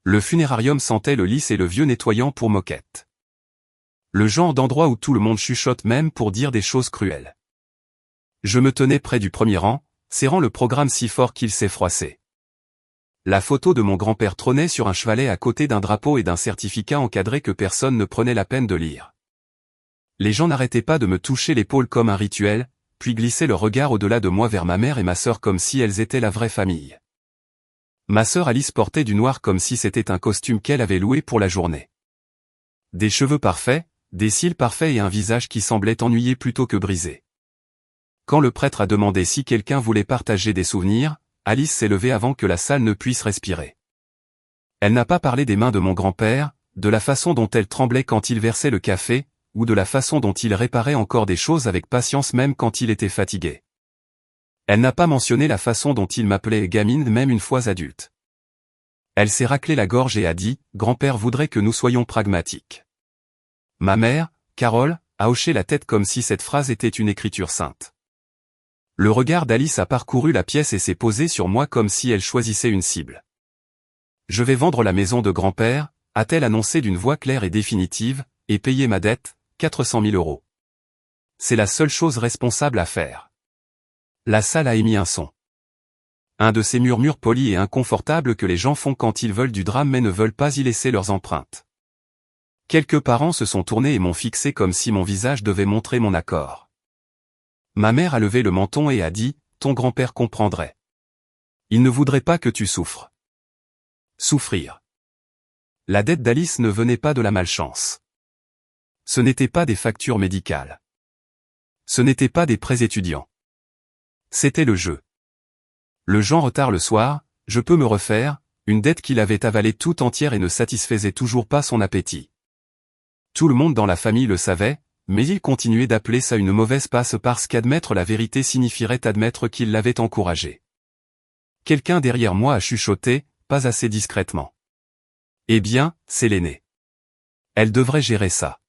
Le funérarium sentait le lys et le vieux nettoyant pour moquette. Le genre d'endroit où tout le monde chuchote même pour dire des choses cruelles. Je me tenais près du premier rang, serrant le programme si fort qu'il s'est froissé. La photo de mon grand-père trônait sur un chevalet à côté d'un drapeau et d'un certificat encadré que personne ne prenait la peine de lire. Les gens n'arrêtaient pas de me toucher l'épaule comme un rituel, puis glissaient le regard au-delà de moi vers ma mère et ma sœur comme si elles étaient la vraie famille. Ma sœur Alice portait du noir comme si c'était un costume qu'elle avait loué pour la journée. Des cheveux parfaits, des cils parfaits et un visage qui semblait ennuyé plutôt que brisé. Quand le prêtre a demandé si quelqu'un voulait partager des souvenirs, Alice s'est levée avant que la salle ne puisse respirer. Elle n'a pas parlé des mains de mon grand-père, de la façon dont elle tremblait quand il versait le café, ou de la façon dont il réparait encore des choses avec patience même quand il était fatigué. Elle n'a pas mentionné la façon dont il m'appelait gamine même une fois adulte. Elle s'est raclé la gorge et a dit « Grand-père voudrait que nous soyons pragmatiques ». Ma mère, Carole, a hoché la tête comme si cette phrase était une écriture sainte. Le regard d'Alice a parcouru la pièce et s'est posé sur moi comme si elle choisissait une cible. « Je vais vendre la maison de grand-père », a-t-elle annoncé d'une voix claire et définitive, et payer ma dette, 400 000 €. C'est la seule chose responsable à faire. La salle a émis un son. Un de ces murmures polis et inconfortables que les gens font quand ils veulent du drame mais ne veulent pas y laisser leurs empreintes. Quelques parents se sont tournés et m'ont fixé comme si mon visage devait montrer mon accord. Ma mère a levé le menton et a dit « Ton grand-père comprendrait. Il ne voudrait pas que tu souffres. » Souffrir. La dette d'Alice ne venait pas de la malchance. Ce n'étaient pas des factures médicales. Ce n'étaient pas des prêts étudiants. C'était le jeu. Le genre retard le soir, je peux me refaire, une dette qu'il avait avalée tout entière et ne satisfaisait toujours pas son appétit. Tout le monde dans la famille le savait, mais il continuait d'appeler ça une mauvaise passe parce qu'admettre la vérité signifierait admettre qu'il l'avait encouragée. Quelqu'un derrière moi a chuchoté, pas assez discrètement. Eh bien, c'est l'aînée. Elle devrait gérer ça.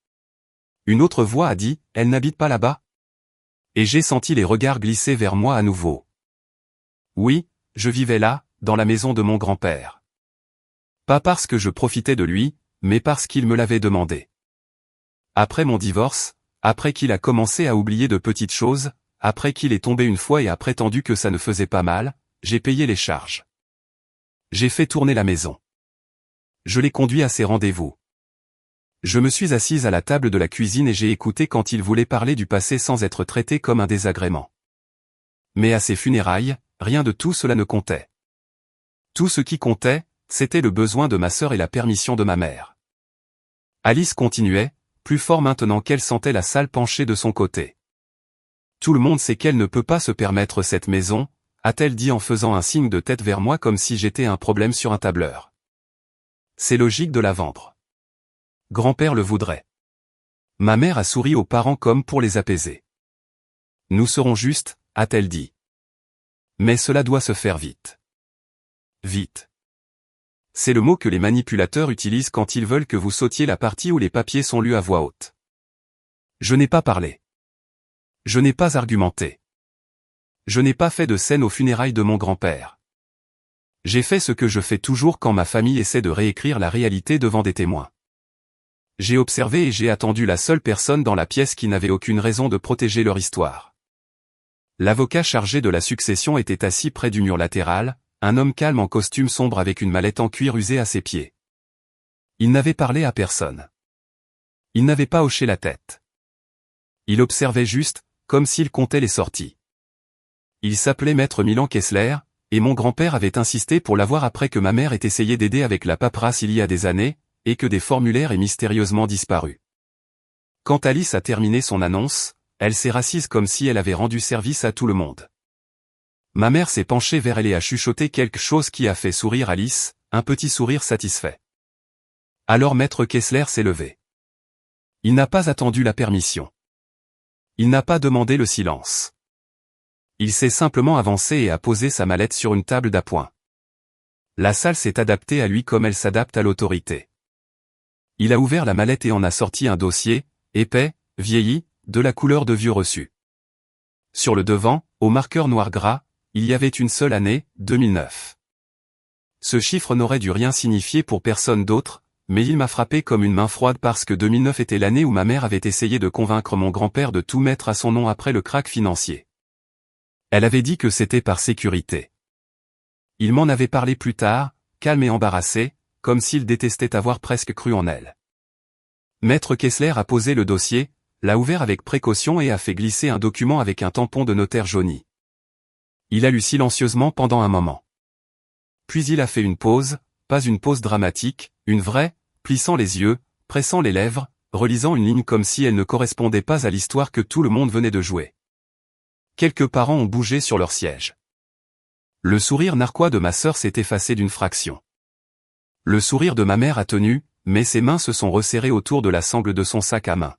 Une autre voix a dit, elle n'habite pas là-bas? Et j'ai senti les regards glisser vers moi à nouveau. Oui, je vivais là, dans la maison de mon grand-père. Pas parce que je profitais de lui, mais parce qu'il me l'avait demandé. Après mon divorce, après qu'il a commencé à oublier de petites choses, après qu'il est tombé une fois et a prétendu que ça ne faisait pas mal, j'ai payé les charges. J'ai fait tourner la maison. Je l'ai conduit à ses rendez-vous. Je me suis assise à la table de la cuisine et j'ai écouté quand il voulait parler du passé sans être traité comme un désagrément. Mais à ses funérailles, rien de tout cela ne comptait. Tout ce qui comptait, c'était le besoin de ma sœur et la permission de ma mère. Alice continuait, plus fort maintenant qu'elle sentait la salle pencher de son côté. Tout le monde sait qu'elle ne peut pas se permettre cette maison, a-t-elle dit en faisant un signe de tête vers moi comme si j'étais un problème sur un tableur. C'est logique de la vendre. Grand-père le voudrait. Ma mère a souri aux parents comme pour les apaiser. Nous serons justes, a-t-elle dit. Mais cela doit se faire vite. Vite. C'est le mot que les manipulateurs utilisent quand ils veulent que vous sautiez la partie où les papiers sont lus à voix haute. Je n'ai pas parlé. Je n'ai pas argumenté. Je n'ai pas fait de scène aux funérailles de mon grand-père. J'ai fait ce que je fais toujours quand ma famille essaie de réécrire la réalité devant des témoins. J'ai observé et j'ai attendu la seule personne dans la pièce qui n'avait aucune raison de protéger leur histoire. L'avocat chargé de la succession était assis près du mur latéral, un homme calme en costume sombre avec une mallette en cuir usé à ses pieds. Il n'avait parlé à personne. Il n'avait pas hoché la tête. Il observait juste, comme s'il comptait les sorties. Il s'appelait Maître Milan Kessler, et mon grand-père avait insisté pour l'avoir après que ma mère ait essayé d'aider avec la paperasse il y a des années, et que des formulaires aient mystérieusement disparu. Quand Alice a terminé son annonce, elle s'est rassise comme si elle avait rendu service à tout le monde. Ma mère s'est penchée vers elle et a chuchoté quelque chose qui a fait sourire Alice, un petit sourire satisfait. Alors Maître Kessler s'est levé. Il n'a pas attendu la permission. Il n'a pas demandé le silence. Il s'est simplement avancé et a posé sa mallette sur une table d'appoint. La salle s'est adaptée à lui comme elle s'adapte à l'autorité. Il a ouvert la mallette et en a sorti un dossier, épais, vieilli, de la couleur de vieux reçu. Sur le devant, au marqueur noir gras, il y avait une seule année, 2009. Ce chiffre n'aurait dû rien signifier pour personne d'autre, mais il m'a frappé comme une main froide parce que 2009 était l'année où ma mère avait essayé de convaincre mon grand-père de tout mettre à son nom après le krach financier. Elle avait dit que c'était par sécurité. Il m'en avait parlé plus tard, calme et embarrassé, comme s'il détestait avoir presque cru en elle. Maître Kessler a posé le dossier, l'a ouvert avec précaution et a fait glisser un document avec un tampon de notaire jauni. Il a lu silencieusement pendant un moment. Puis il a fait une pause, pas une pause dramatique, une vraie, plissant les yeux, pressant les lèvres, relisant une ligne comme si elle ne correspondait pas à l'histoire que tout le monde venait de jouer. Quelques parents ont bougé sur leur siège. Le sourire narquois de ma sœur s'est effacé d'une fraction. Le sourire de ma mère a tenu, mais ses mains se sont resserrées autour de la sangle de son sac à main.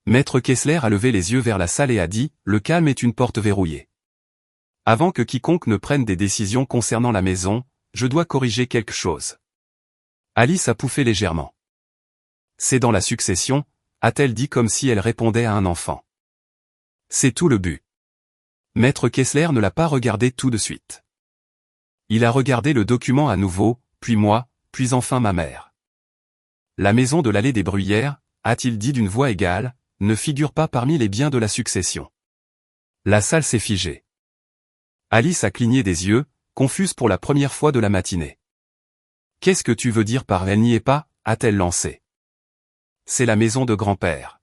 Maître Kessler a levé les yeux vers la salle et a dit « Le calme est une porte verrouillée. Avant que quiconque ne prenne des décisions concernant la maison, je dois corriger quelque chose. » Alice a pouffé légèrement. « C'est dans la succession, » a-t-elle dit comme si elle répondait à un enfant. C'est tout le but. Maître Kessler ne l'a pas regardé tout de suite. Il a regardé le document à nouveau, puis moi, puis enfin ma mère. La maison de l'allée des Bruyères, a-t-il dit d'une voix égale, ne figure pas parmi les biens de la succession. La salle s'est figée. Alice a cligné des yeux, confuse pour la première fois de la matinée. « Qu'est-ce que tu veux dire par elle n'y est pas » a-t-elle lancé. « C'est la maison de grand-père. »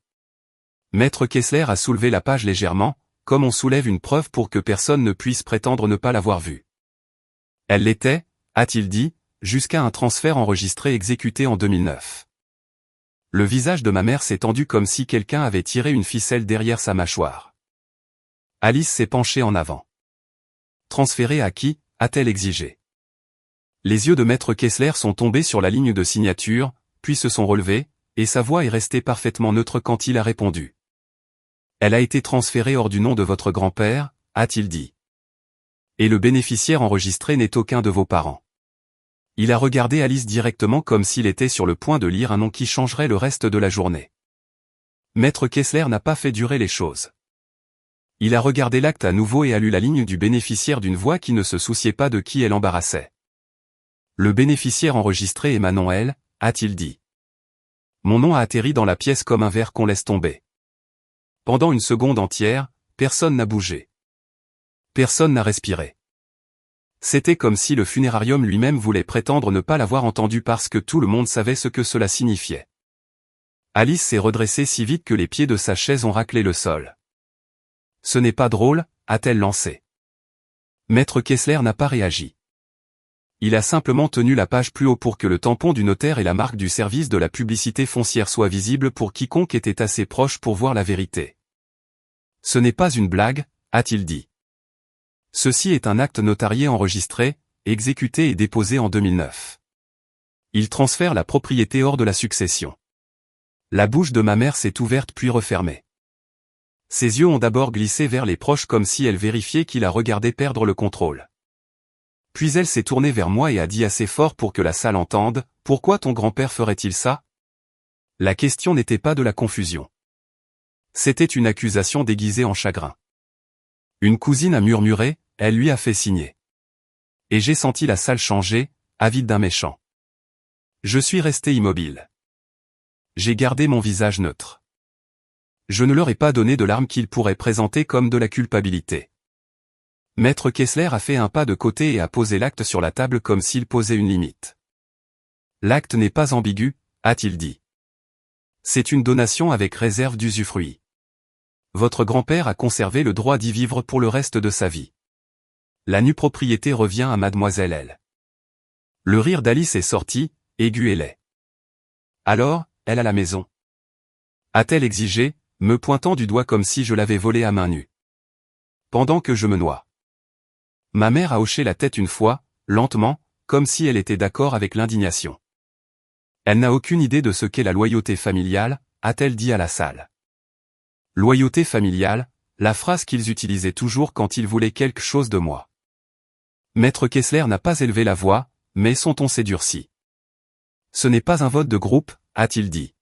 Maître Kessler a soulevé la page légèrement, comme on soulève une preuve pour que personne ne puisse prétendre ne pas l'avoir vue. Elle l'était, a-t-il dit, jusqu'à un transfert enregistré exécuté en 2009. Le visage de ma mère s'est tendu comme si quelqu'un avait tiré une ficelle derrière sa mâchoire. Alice s'est penchée en avant. Transféré à qui, a-t-elle exigé. Les yeux de Maître Kessler sont tombés sur la ligne de signature, puis se sont relevés, et sa voix est restée parfaitement neutre quand il a répondu. Elle a été transférée hors du nom de votre grand-père, a-t-il dit. Et le bénéficiaire enregistré n'est aucun de vos parents. Il a regardé Alice directement comme s'il était sur le point de lire un nom qui changerait le reste de la journée. Maître Kessler n'a pas fait durer les choses. Il a regardé l'acte à nouveau et a lu la ligne du bénéficiaire d'une voix qui ne se souciait pas de qui elle embarrassait. Le bénéficiaire enregistré est Manon L, a-t-il dit. Mon nom a atterri dans la pièce comme un verre qu'on laisse tomber. Pendant une seconde entière, personne n'a bougé. Personne n'a respiré. C'était comme si le funérarium lui-même voulait prétendre ne pas l'avoir entendu parce que tout le monde savait ce que cela signifiait. Alice s'est redressée si vite que les pieds de sa chaise ont raclé le sol. Ce n'est pas drôle, a-t-elle lancé. Maître Kessler n'a pas réagi. Il a simplement tenu la page plus haut pour que le tampon du notaire et la marque du service de la publicité foncière soient visibles pour quiconque était assez proche pour voir la vérité. Ce n'est pas une blague, a-t-il dit. Ceci est un acte notarié enregistré, exécuté et déposé en 2009. Il transfère la propriété hors de la succession. La bouche de ma mère s'est ouverte puis refermée. Ses yeux ont d'abord glissé vers les proches comme si elle vérifiait qu'il a regardé perdre le contrôle. Puis elle s'est tournée vers moi et a dit assez fort pour que la salle entende, « Pourquoi ton grand-père ferait-il ça ?» La question n'était pas de la confusion. C'était une accusation déguisée en chagrin. Une cousine a murmuré, elle lui a fait signer. Et j'ai senti la salle changer, avide d'un méchant. Je suis resté immobile. J'ai gardé mon visage neutre. Je ne leur ai pas donné de l'arme qu'ils pourraient présenter comme de la culpabilité. Maître Kessler a fait un pas de côté et a posé l'acte sur la table comme s'il posait une limite. L'acte n'est pas ambigu, a-t-il dit. C'est une donation avec réserve d'usufruit. Votre grand-père a conservé le droit d'y vivre pour le reste de sa vie. La nue propriété revient à mademoiselle L. Le rire d'Alice est sorti, aigu et laid. Alors, elle a la maison. A-t-elle exigé, me pointant du doigt comme si je l'avais volée à main nue. Pendant que je me noie. Ma mère a hoché la tête une fois, lentement, comme si elle était d'accord avec l'indignation. Elle n'a aucune idée de ce qu'est la loyauté familiale, a-t-elle dit à la salle. Loyauté familiale, la phrase qu'ils utilisaient toujours quand ils voulaient quelque chose de moi. Maître Kessler n'a pas élevé la voix, mais son ton s'est durci. Ce n'est pas un vote de groupe, a-t-il dit.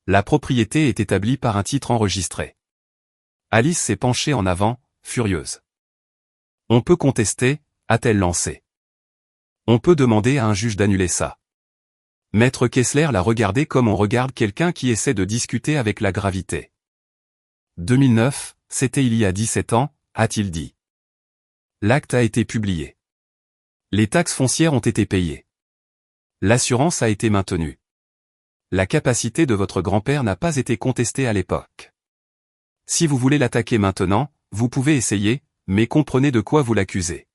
La propriété est établie par un titre enregistré. Alice s'est penchée en avant, furieuse. On peut contester, a-t-elle lancé. On peut demander à un juge d'annuler ça. Maître Kessler l'a regardé comme on regarde quelqu'un qui essaie de discuter avec la gravité. 2009, c'était il y a 17 ans, a-t-il dit. L'acte a été publié. Les taxes foncières ont été payées. L'assurance a été maintenue. La capacité de votre grand-père n'a pas été contestée à l'époque. Si vous voulez l'attaquer maintenant, vous pouvez essayer, mais comprenez de quoi vous l'accusez.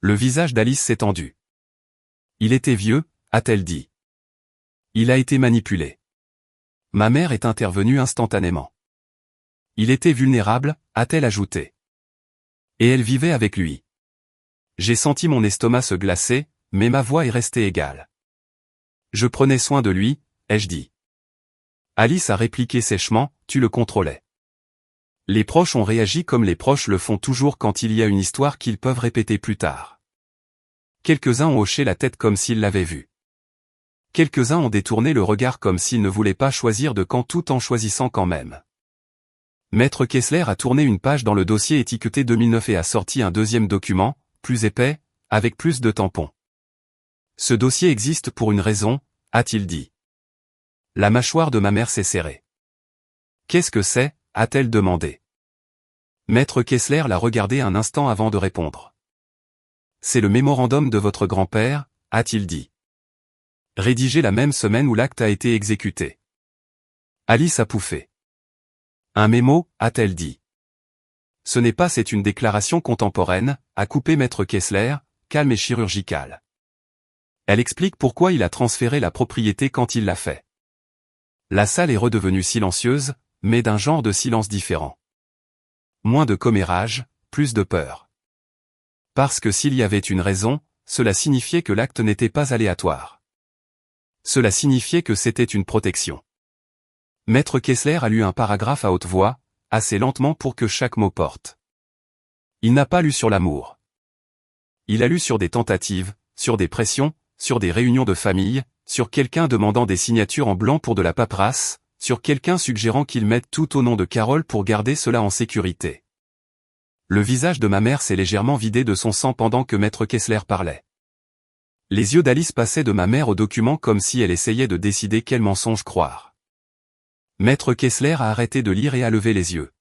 Le visage d'Alice s'est tendu. Il était vieux, a-t-elle dit. Il a été manipulé. Ma mère est intervenue instantanément. Il était vulnérable, a-t-elle ajouté. Et elle vivait avec lui. J'ai senti mon estomac se glacer, mais ma voix est restée égale. Je prenais soin de lui, ai-je dit. Alice a répliqué sèchement, tu le contrôlais. Les proches ont réagi comme les proches le font toujours quand il y a une histoire qu'ils peuvent répéter plus tard. Quelques-uns ont hoché la tête comme s'ils l'avaient vu. Quelques-uns ont détourné le regard comme s'ils ne voulaient pas choisir de camp tout en choisissant quand même. Maître Kessler a tourné une page dans le dossier étiqueté 2009 et a sorti un deuxième document, plus épais, avec plus de tampons. Ce dossier existe pour une raison, a-t-il dit. La mâchoire de ma mère s'est serrée. Qu'est-ce que c'est, a-t-elle demandé. Maître Kessler l'a regardé un instant avant de répondre. C'est le mémorandum de votre grand-père, a-t-il dit. Rédigé la même semaine où l'acte a été exécuté. Alice a pouffé. Un mémo, a-t-elle dit. Ce n'est pas c'est une déclaration contemporaine, a coupé Maître Kessler, calme et chirurgical. Elle explique pourquoi il a transféré la propriété quand il l'a fait. La salle est redevenue silencieuse, mais d'un genre de silence différent. Moins de commérage, plus de peur. Parce que s'il y avait une raison, cela signifiait que l'acte n'était pas aléatoire. Cela signifiait que c'était une protection. Maître Kessler a lu un paragraphe à haute voix, assez lentement pour que chaque mot porte. Il n'a pas lu sur l'amour. Il a lu sur des tentatives, sur des pressions, sur des réunions de famille, sur quelqu'un demandant des signatures en blanc pour de la paperasse, sur quelqu'un suggérant qu'il mette tout au nom de Carole pour garder cela en sécurité. Le visage de ma mère s'est légèrement vidé de son sang pendant que Maître Kessler parlait. Les yeux d'Alice passaient de ma mère au document comme si elle essayait de décider quel mensonge croire. Maître Kessler a arrêté de lire et a levé les yeux.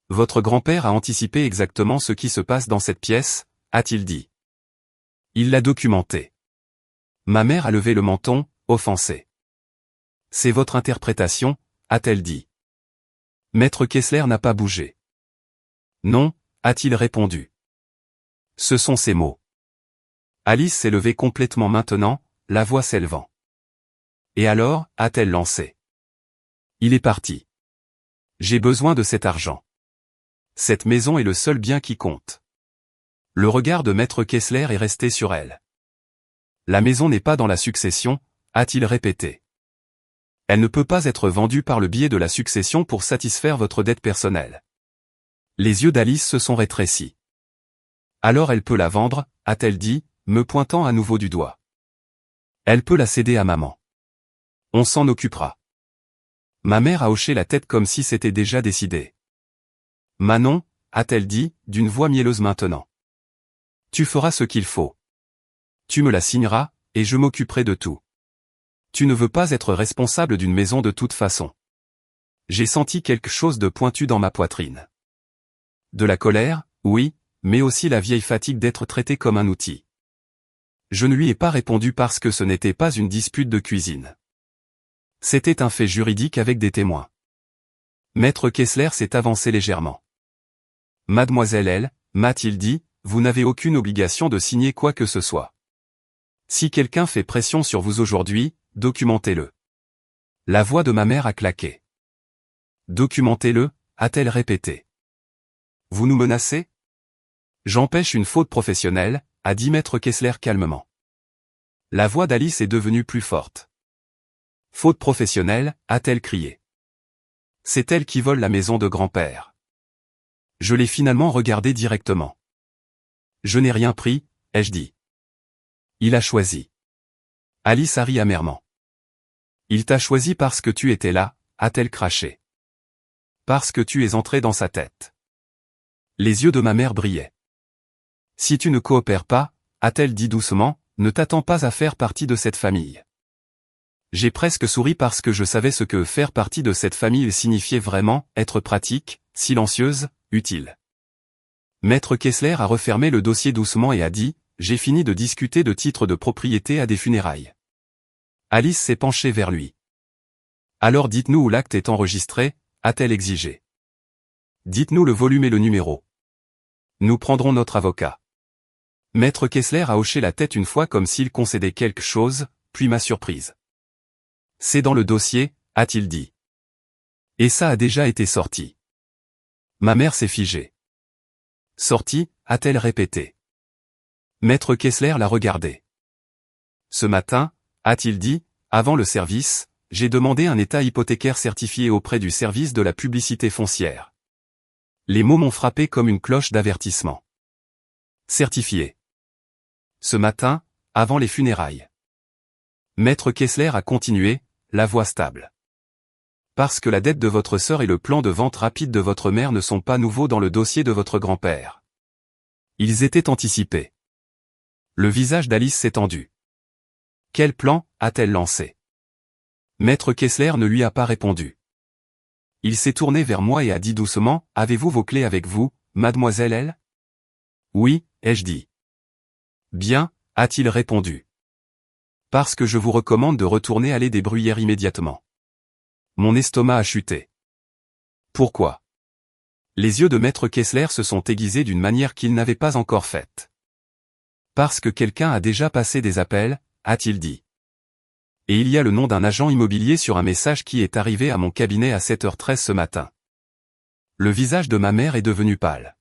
Votre grand-père a anticipé exactement ce qui se passe dans cette pièce, a-t-il dit. Il l'a documenté. Ma mère a levé le menton, offensée. C'est votre interprétation, a-t-elle dit. Maître Kessler n'a pas bougé. Non, a-t-il répondu. Ce sont ses mots. Alice s'est levée complètement maintenant, la voix s'élevant. Et alors, a-t-elle lancé. Il est parti. J'ai besoin de cet argent. Cette maison est le seul bien qui compte. Le regard de Maître Kessler est resté sur elle. La maison n'est pas dans la succession, a-t-il répété. Elle ne peut pas être vendue par le biais de la succession pour satisfaire votre dette personnelle. Les yeux d'Alice se sont rétrécis. Alors elle peut la vendre, a-t-elle dit, me pointant à nouveau du doigt. Elle peut la céder à maman. On s'en occupera. Ma mère a hoché la tête comme si c'était déjà décidé. Manon, a-t-elle dit, d'une voix mielleuse maintenant. Tu feras ce qu'il faut. Tu me la signeras, et je m'occuperai de tout. Tu ne veux pas être responsable d'une maison de toute façon. J'ai senti quelque chose de pointu dans ma poitrine. De la colère, oui, mais aussi la vieille fatigue d'être traité comme un outil. Je ne lui ai pas répondu parce que ce n'était pas une dispute de cuisine. C'était un fait juridique avec des témoins. Maître Kessler s'est avancé légèrement. Mademoiselle L, m'a-t-il dit, vous n'avez aucune obligation de signer quoi que ce soit. Si quelqu'un fait pression sur vous aujourd'hui, documentez-le. La voix de ma mère a claqué. Documentez-le, a-t-elle répété. Vous nous menacez? J'empêche une faute professionnelle, a dit Maître Kessler calmement. La voix d'Alice est devenue plus forte. Faute professionnelle, a-t-elle crié. C'est elle qui vole la maison de grand-père. Je l'ai finalement regardé directement. Je n'ai rien pris, ai-je dit. Il a choisi. Alice a ri amèrement. Il t'a choisi parce que tu étais là, a-t-elle craché. Parce que tu es entré dans sa tête. Les yeux de ma mère brillaient. Si tu ne coopères pas, a-t-elle dit doucement, ne t'attends pas à faire partie de cette famille. J'ai presque souri parce que je savais ce que faire partie de cette famille signifiait vraiment, être pratique, silencieuse, utile. Maître Kessler a refermé le dossier doucement et a dit, j'ai fini de discuter de titres de propriété à des funérailles. Alice s'est penchée vers lui. Alors dites-nous où l'acte est enregistré, a-t-elle exigé. Dites-nous le volume et le numéro. Nous prendrons notre avocat. Maître Kessler a hoché la tête une fois comme s'il concédait quelque chose, puis m'a surprise. C'est dans le dossier, a-t-il dit. Et ça a déjà été sorti. Ma mère s'est figée. Sorti, a-t-elle répété. Maître Kessler l'a regardé. Ce matin, a-t-il dit, avant le service, j'ai demandé un état hypothécaire certifié auprès du service de la publicité foncière. Les mots m'ont frappé comme une cloche d'avertissement. Certifié. Ce matin, avant les funérailles. Maître Kessler a continué, la voix stable. Parce que la dette de votre sœur et le plan de vente rapide de votre mère ne sont pas nouveaux dans le dossier de votre grand-père. Ils étaient anticipés. Le visage d'Alice s'est tendu. Quel plan a-t-elle lancé? Maître Kessler ne lui a pas répondu. Il s'est tourné vers moi et a dit doucement, avez-vous vos clés avec vous, mademoiselle L? Oui, ai-je dit. Bien, a-t-il répondu. Parce que je vous recommande de retourner aller des Bruyères immédiatement. Mon estomac a chuté. Pourquoi? Les yeux de Maître Kessler se sont aiguisés d'une manière qu'il n'avait pas encore faite. Parce que quelqu'un a déjà passé des appels, a-t-il dit. Et il y a le nom d'un agent immobilier sur un message qui est arrivé à mon cabinet à 7h13 ce matin. Le visage de ma mère est devenu pâle.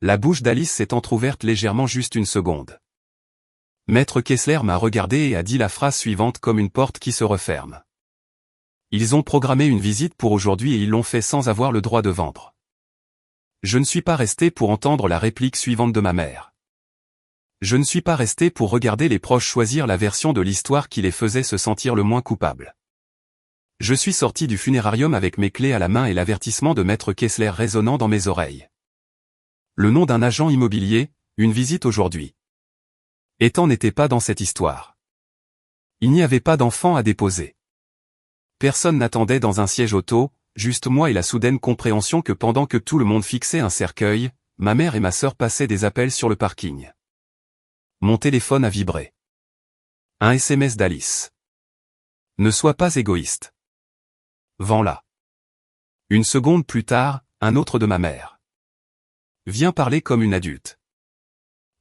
La bouche d'Alice s'est entr'ouverte légèrement juste une seconde. Maître Kessler m'a regardé et a dit la phrase suivante comme une porte qui se referme. Ils ont programmé une visite pour aujourd'hui et ils l'ont fait sans avoir le droit de vendre. Je ne suis pas resté pour entendre la réplique suivante de ma mère. Je ne suis pas resté pour regarder les proches choisir la version de l'histoire qui les faisait se sentir le moins coupables. Je suis sorti du funérarium avec mes clés à la main et l'avertissement de Maître Kessler résonnant dans mes oreilles. Le nom d'un agent immobilier, une visite aujourd'hui. Ethan n'était pas dans cette histoire. Il n'y avait pas d'enfant à déposer. Personne n'attendait dans un siège auto, juste moi et la soudaine compréhension que pendant que tout le monde fixait un cercueil, ma mère et ma sœur passaient des appels sur le parking. Mon téléphone a vibré. Un SMS d'Alice. Ne sois pas égoïste. Vends-la. Une seconde plus tard, un autre de ma mère. Viens parler comme une adulte.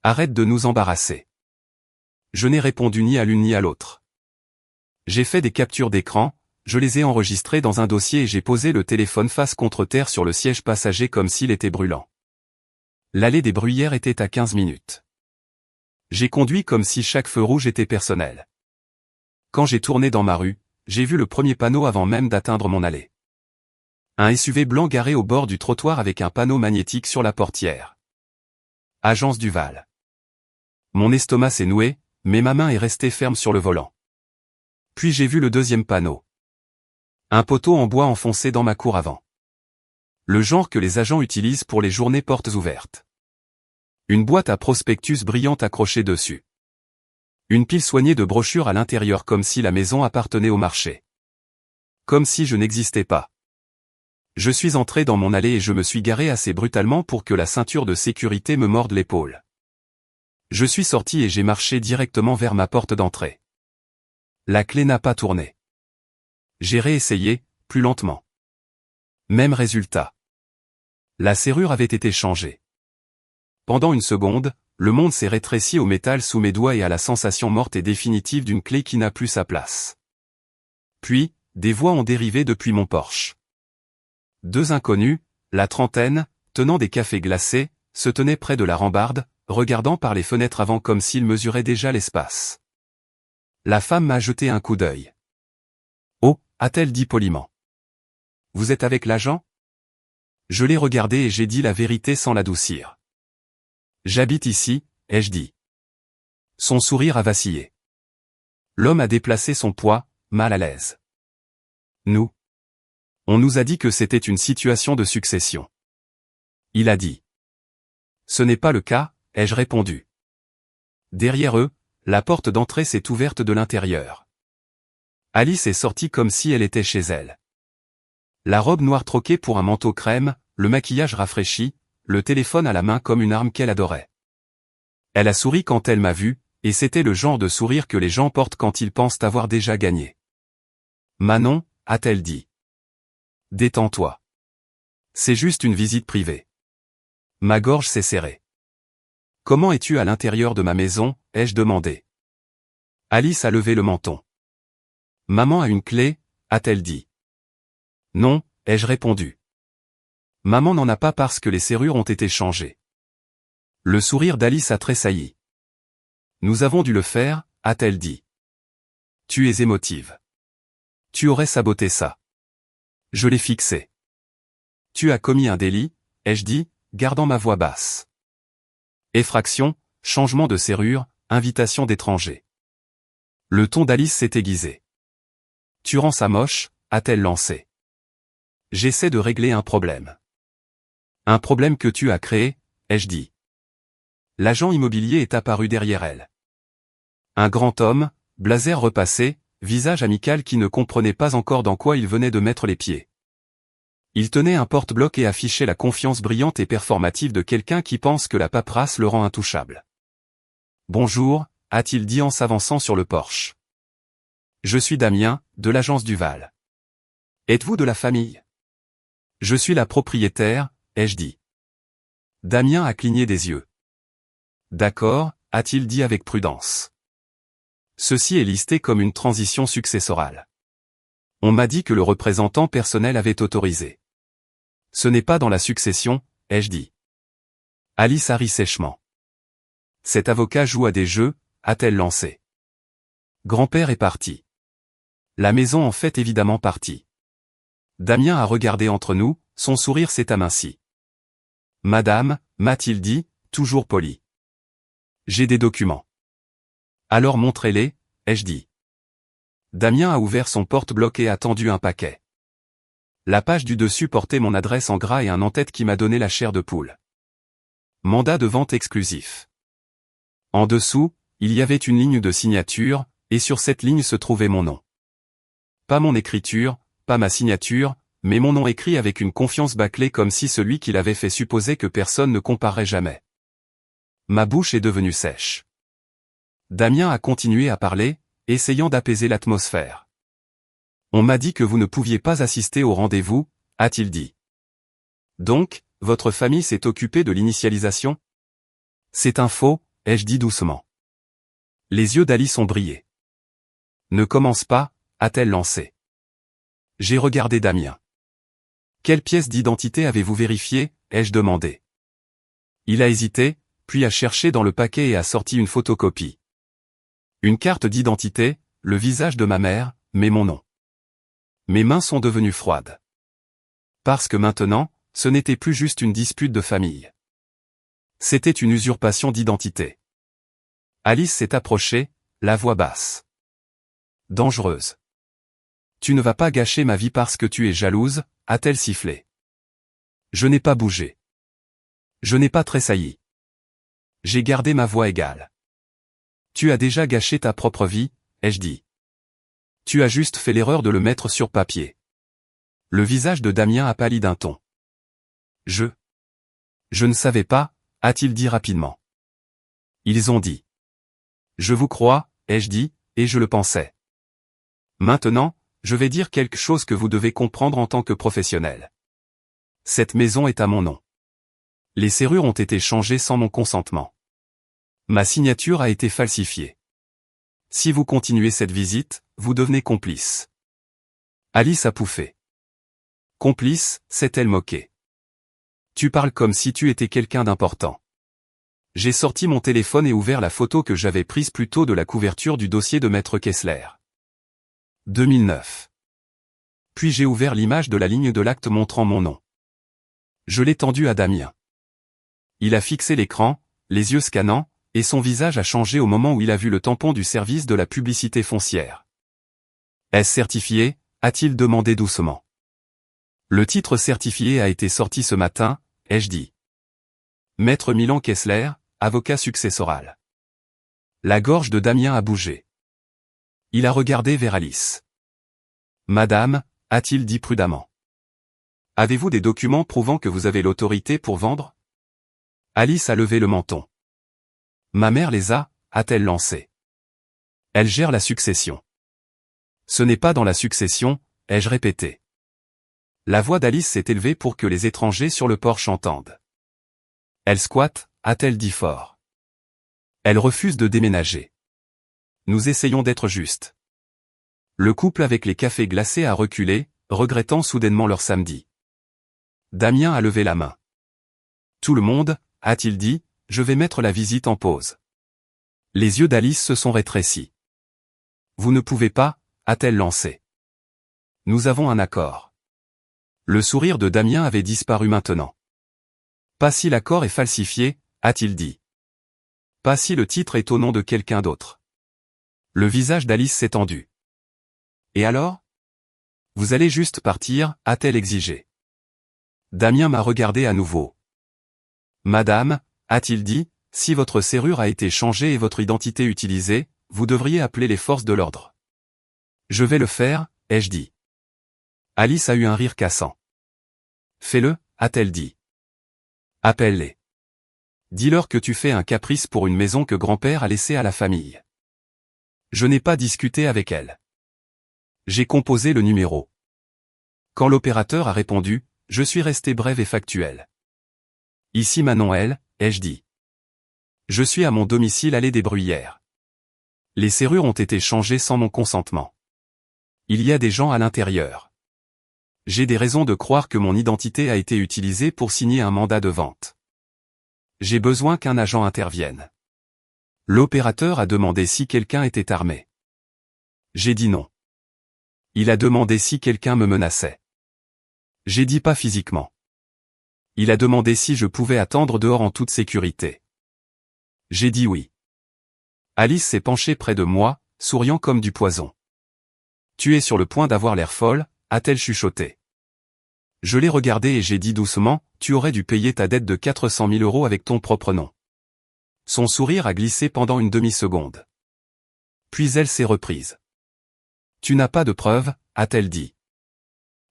Arrête de nous embarrasser. Je n'ai répondu ni à l'une ni à l'autre. J'ai fait des captures d'écran, je les ai enregistrées dans un dossier et j'ai posé le téléphone face contre terre sur le siège passager comme s'il était brûlant. L'allée des Bruyères était à 15 minutes. J'ai conduit comme si chaque feu rouge était personnel. Quand j'ai tourné dans ma rue, j'ai vu le premier panneau avant même d'atteindre mon allée. Un SUV blanc garé au bord du trottoir avec un panneau magnétique sur la portière. Agence Duval. Mon estomac s'est noué, mais ma main est restée ferme sur le volant. Puis j'ai vu le deuxième panneau. Un poteau en bois enfoncé dans ma cour avant. Le genre que les agents utilisent pour les journées portes ouvertes. Une boîte à prospectus brillante accrochée dessus. Une pile soignée de brochures à l'intérieur comme si la maison appartenait au marché. Comme si je n'existais pas. Je suis entré dans mon allée et je me suis garé assez brutalement pour que la ceinture de sécurité me morde l'épaule. Je suis sorti et j'ai marché directement vers ma porte d'entrée. La clé n'a pas tourné. J'ai réessayé, plus lentement. Même résultat. La serrure avait été changée. Pendant une seconde, le monde s'est rétréci au métal sous mes doigts et à la sensation morte et définitive d'une clé qui n'a plus sa place. Puis, des voix ont dérivé depuis mon porche. Deux inconnus, la trentaine, tenant des cafés glacés, se tenaient près de la rambarde, regardant par les fenêtres avant comme s'ils mesuraient déjà l'espace. La femme m'a jeté un coup d'œil. Oh, a-t-elle dit poliment. Vous êtes avec l'agent? Je l'ai regardé et j'ai dit la vérité sans l'adoucir. J'habite ici, ai-je dit. Son sourire a vacillé. L'homme a déplacé son poids, mal à l'aise. Nous. On nous a dit que c'était une situation de succession. Il a dit. Ce n'est pas le cas, ai-je répondu. Derrière eux, la porte d'entrée s'est ouverte de l'intérieur. Alice est sortie comme si elle était chez elle. La robe noire troquée pour un manteau crème, le maquillage rafraîchi, le téléphone à la main comme une arme qu'elle adorait. Elle a souri quand elle m'a vu, et c'était le genre de sourire que les gens portent quand ils pensent avoir déjà gagné. Manon, a-t-elle dit. Détends-toi. C'est juste une visite privée. Ma gorge s'est serrée. Comment es-tu à l'intérieur de ma maison, ai-je demandé. Alice a levé le menton. Maman a une clé, a-t-elle dit. Non, ai-je répondu. Maman n'en a pas parce que les serrures ont été changées. Le sourire d'Alice a tressailli. Nous avons dû le faire, a-t-elle dit. Tu es émotive. Tu aurais saboté ça. Je l'ai fixé. Tu as commis un délit, ai-je dit, gardant ma voix basse. Effraction, changement de serrure, invitation d'étranger. Le ton d'Alice s'est aiguisé. Tu rends ça moche, a-t-elle lancé. J'essaie de régler un problème. Un problème que tu as créé, ai-je dit. L'agent immobilier est apparu derrière elle. Un grand homme, blazer repassé, visage amical qui ne comprenait pas encore dans quoi il venait de mettre les pieds. Il tenait un porte-bloc et affichait la confiance brillante et performative de quelqu'un qui pense que la paperasse le rend intouchable. Bonjour, a-t-il dit en s'avançant sur le porche. Je suis Damien, de l'agence Duval. Êtes-vous de la famille? Je suis la propriétaire, ai-je dit. Damien a cligné des yeux. D'accord, a-t-il dit avec prudence. Ceci est listé comme une transition successorale. On m'a dit que le représentant personnel avait autorisé. Ce n'est pas dans la succession, ai-je dit. Alice a ri sèchement. Cet avocat joue à des jeux, a-t-elle lancé. Grand-père est parti. La maison en fait évidemment partie. Damien a regardé entre nous, son sourire s'est aminci. Madame, m'a-t-il dit, toujours poli. J'ai des documents. Alors montrez-les, ai-je dit. Damien a ouvert son porte-bloc et a tendu un paquet. La page du dessus portait mon adresse en gras et un en-tête qui m'a donné la chair de poule. Mandat de vente exclusif. En dessous, il y avait une ligne de signature, et sur cette ligne se trouvait mon nom. Pas mon écriture, pas ma signature, mais mon nom écrit avec une confiance bâclée comme si celui qui l'avait fait supposait que personne ne comparerait jamais. Ma bouche est devenue sèche. Damien a continué à parler, essayant d'apaiser l'atmosphère. On m'a dit que vous ne pouviez pas assister au rendez-vous, a-t-il dit. Donc, votre famille s'est occupée de l'initialisation? C'est un faux, ai-je dit doucement. Les yeux d'Alice ont brillé. Ne commence pas, a-t-elle lancé. J'ai regardé Damien. Quelle pièce d'identité avez-vous vérifiée, ai-je demandé. Il a hésité, puis a cherché dans le paquet et a sorti une photocopie. Une carte d'identité, le visage de ma mère, mais mon nom. Mes mains sont devenues froides. Parce que maintenant, ce n'était plus juste une dispute de famille. C'était une usurpation d'identité. Alice s'est approchée, la voix basse. Dangereuse. Tu ne vas pas gâcher ma vie parce que tu es jalouse, a-t-elle sifflé. Je n'ai pas bougé. Je n'ai pas tressailli. J'ai gardé ma voix égale. Tu as déjà gâché ta propre vie, ai-je dit. Tu as juste fait l'erreur de le mettre sur papier. Le visage de Damien a pâli d'un ton. Je ne savais pas, a-t-il dit rapidement. Ils ont dit. Je vous crois, ai-je dit, et je le pensais. Maintenant, je vais dire quelque chose que vous devez comprendre en tant que professionnel. Cette maison est à mon nom. Les serrures ont été changées sans mon consentement. Ma signature a été falsifiée. Si vous continuez cette visite, vous devenez complice. Alice a pouffé. Complice, s'est-elle moquée. Tu parles comme si tu étais quelqu'un d'important. J'ai sorti mon téléphone et ouvert la photo que j'avais prise plus tôt de la couverture du dossier de Maître Kessler. 2009. Puis j'ai ouvert l'image de la ligne de l'acte montrant mon nom. Je l'ai tendue à Damien. Il a fixé l'écran, les yeux scannants, et son visage a changé au moment où il a vu le tampon du service de la publicité foncière. Est-ce certifié, a-t-il demandé doucement. Le titre certifié a été sorti ce matin, ai-je dit. Maître Milan Kessler, avocat successoral. La gorge de Damien a bougé. Il a regardé vers Alice. Madame, a-t-il dit prudemment. Avez-vous des documents prouvant que vous avez l'autorité pour vendre? Alice a levé le menton. Ma mère les a-t-elle lancé. Elle gère la succession. Ce n'est pas dans la succession, ai-je répété. La voix d'Alice s'est élevée pour que les étrangers sur le porche entendent. Elle squatte, a-t-elle dit fort. Elle refuse de déménager. Nous essayons d'être justes. Le couple avec les cafés glacés a reculé, regrettant soudainement leur samedi. Damien a levé la main. Tout le monde, a-t-il dit, je vais mettre la visite en pause. Les yeux d'Alice se sont rétrécis. Vous ne pouvez pas, a-t-elle lancé. Nous avons un accord. Le sourire de Damien avait disparu maintenant. Pas si l'accord est falsifié, a-t-il dit. Pas si le titre est au nom de quelqu'un d'autre. Le visage d'Alice s'est tendu. Et alors? Vous allez juste partir, a-t-elle exigé. Damien m'a regardé à nouveau. Madame, a-t-il dit, si votre serrure a été changée et votre identité utilisée, vous devriez appeler les forces de l'ordre. Je vais le faire, ai-je dit. Alice a eu un rire cassant. Fais-le, a-t-elle dit. Appelle-les. Dis-leur que tu fais un caprice pour une maison que grand-père a laissée à la famille. Je n'ai pas discuté avec elle. J'ai composé le numéro. Quand l'opérateur a répondu, je suis resté brève et factuel. Ici Manon L, ai-je dit. Je suis à mon domicile allée des Bruyères. Les serrures ont été changées sans mon consentement. Il y a des gens à l'intérieur. J'ai des raisons de croire que mon identité a été utilisée pour signer un mandat de vente. J'ai besoin qu'un agent intervienne. L'opérateur a demandé si quelqu'un était armé. J'ai dit non. Il a demandé si quelqu'un me menaçait. J'ai dit pas physiquement. Il a demandé si je pouvais attendre dehors en toute sécurité. J'ai dit oui. Alice s'est penchée près de moi, souriant comme du poison. Tu es sur le point d'avoir l'air folle, a-t-elle chuchoté. Je l'ai regardée et j'ai dit doucement, tu aurais dû payer ta dette de 400 000 € avec ton propre nom. Son sourire a glissé pendant une demi-seconde. Puis elle s'est reprise. Tu n'as pas de preuves, a-t-elle dit.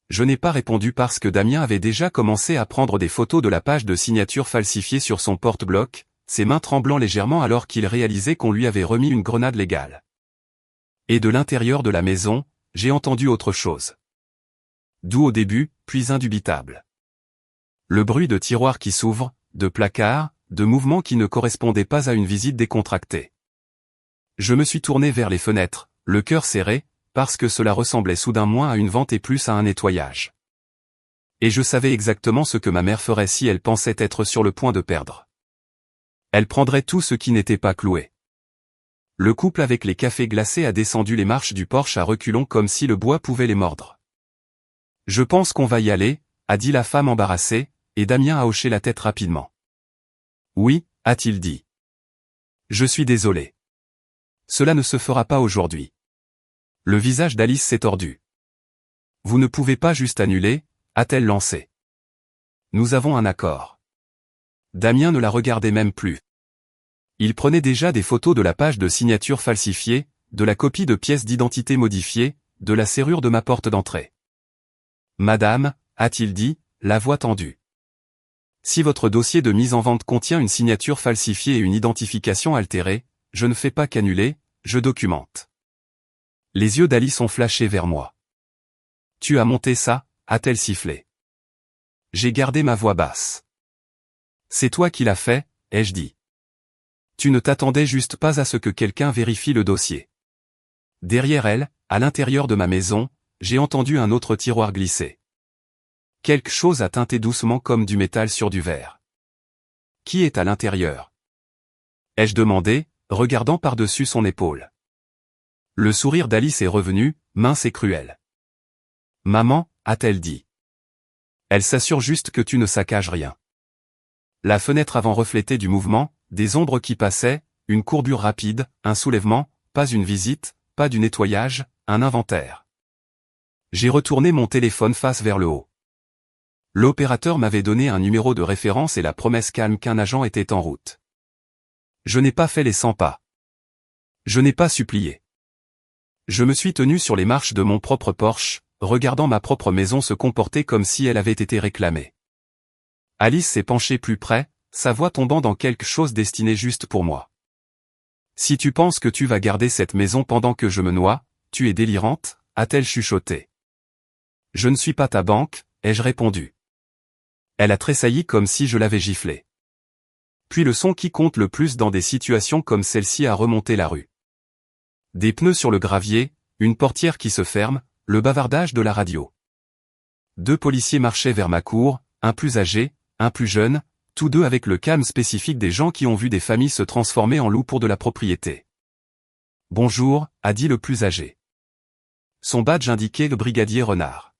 Je n'ai pas répondu parce que Damien avait déjà commencé à prendre des photos de la page de signature falsifiée sur son porte-bloc, ses mains tremblant légèrement alors qu'il réalisait qu'on lui avait remis une grenade légale. Et de l'intérieur de la maison, j'ai entendu autre chose. Doux au début, puis indubitable. Le bruit de tiroirs qui s'ouvrent, de placards, de mouvements qui ne correspondaient pas à une visite décontractée. Je me suis tourné vers les fenêtres, le cœur serré, parce que cela ressemblait soudain moins à une vente et plus à un nettoyage. Et je savais exactement ce que ma mère ferait si elle pensait être sur le point de perdre. Elle prendrait tout ce qui n'était pas cloué. Le couple avec les cafés glacés a descendu les marches du porche à reculons comme si le bois pouvait les mordre. Je pense qu'on va y aller, a dit la femme embarrassée, et Damien a hoché la tête rapidement. Oui, a-t-il dit. Je suis désolé. Cela ne se fera pas aujourd'hui. Le visage d'Alice s'est tordu. Vous ne pouvez pas juste annuler, a-t-elle lancé. Nous avons un accord. Damien ne la regardait même plus. Il prenait déjà des photos de la page de signature falsifiée, de la copie de pièces d'identité modifiée, de la serrure de ma porte d'entrée. Madame, a-t-il dit, la voix tendue. Si votre dossier de mise en vente contient une signature falsifiée et une identification altérée, je ne fais pas qu'annuler, je documente. Les yeux d'Alice ont flashé vers moi. Tu as monté ça, a-t-elle sifflé. J'ai gardé ma voix basse. C'est toi qui l'as fait, ai-je dit. Tu ne t'attendais juste pas à ce que quelqu'un vérifie le dossier. Derrière elle, à l'intérieur de ma maison, j'ai entendu un autre tiroir glisser. Quelque chose a teinté doucement comme du métal sur du verre. Qui est à l'intérieur? Ai-je demandé, regardant par-dessus son épaule. Le sourire d'Alice est revenu, mince et cruel. Maman, a-t-elle dit. Elle s'assure juste que tu ne saccages rien. La fenêtre avant reflétait du mouvement, des ombres qui passaient, une courbure rapide, un soulèvement, pas une visite, pas du nettoyage, un inventaire. J'ai retourné mon téléphone face vers le haut. L'opérateur m'avait donné un numéro de référence et la promesse calme qu'un agent était en route. Je n'ai pas fait les 100 pas. Je n'ai pas supplié. Je me suis tenu sur les marches de mon propre Porsche, regardant ma propre maison se comporter comme si elle avait été réclamée. Alice s'est penchée plus près, sa voix tombant dans quelque chose destiné juste pour moi. Si tu penses que tu vas garder cette maison pendant que je me noie, tu es délirante, a-t-elle chuchoté. Je ne suis pas ta banque, ai-je répondu. Elle a tressailli comme si je l'avais giflée. Puis le son qui compte le plus dans des situations comme celle-ci a remonté la rue. Des pneus sur le gravier, une portière qui se ferme, le bavardage de la radio. 2 policiers marchaient vers ma cour, un plus âgé, un plus jeune, tous deux avec le calme spécifique des gens qui ont vu des familles se transformer en loups pour de la propriété. « Bonjour », a dit le plus âgé. Son badge indiquait le brigadier Renard.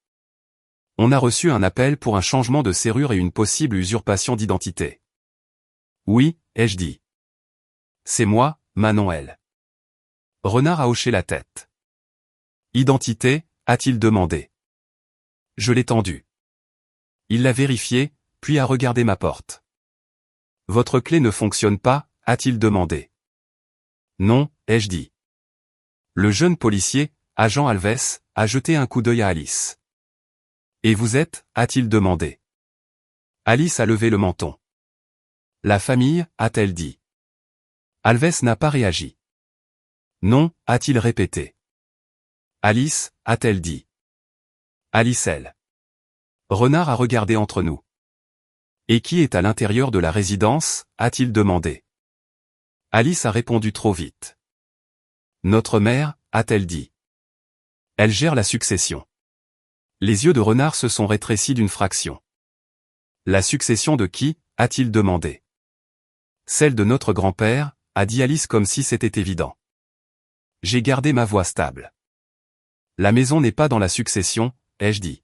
« On a reçu un appel pour un changement de serrure et une possible usurpation d'identité. »« Oui », ai-je dit. « C'est moi, Manon L. » Renard a hoché la tête. « Identité ?» a-t-il demandé. Je l'ai tendu. Il l'a vérifié, puis a regardé ma porte. « Votre clé ne fonctionne pas ?» a-t-il demandé. « Non », ai-je dit. Le jeune policier, agent Alves, a jeté un coup d'œil à Alice. « Et vous êtes ?» a-t-il demandé. Alice a levé le menton. « La famille ?» a-t-elle dit. Alves n'a pas réagi. « Non » a-t-il répété. « Alice » a-t-elle dit. Alice elle. Renard a regardé entre nous. « Et qui est à l'intérieur de la résidence ?» a-t-il demandé. Alice a répondu trop vite. « Notre mère » a-t-elle dit. Elle gère la succession. Les yeux de Renard se sont rétrécis d'une fraction. « La succession de qui ?» a-t-il demandé. « Celle de notre grand-père » a dit Alice comme si c'était évident. J'ai gardé ma voix stable. « La maison n'est pas dans la succession » ai-je dit.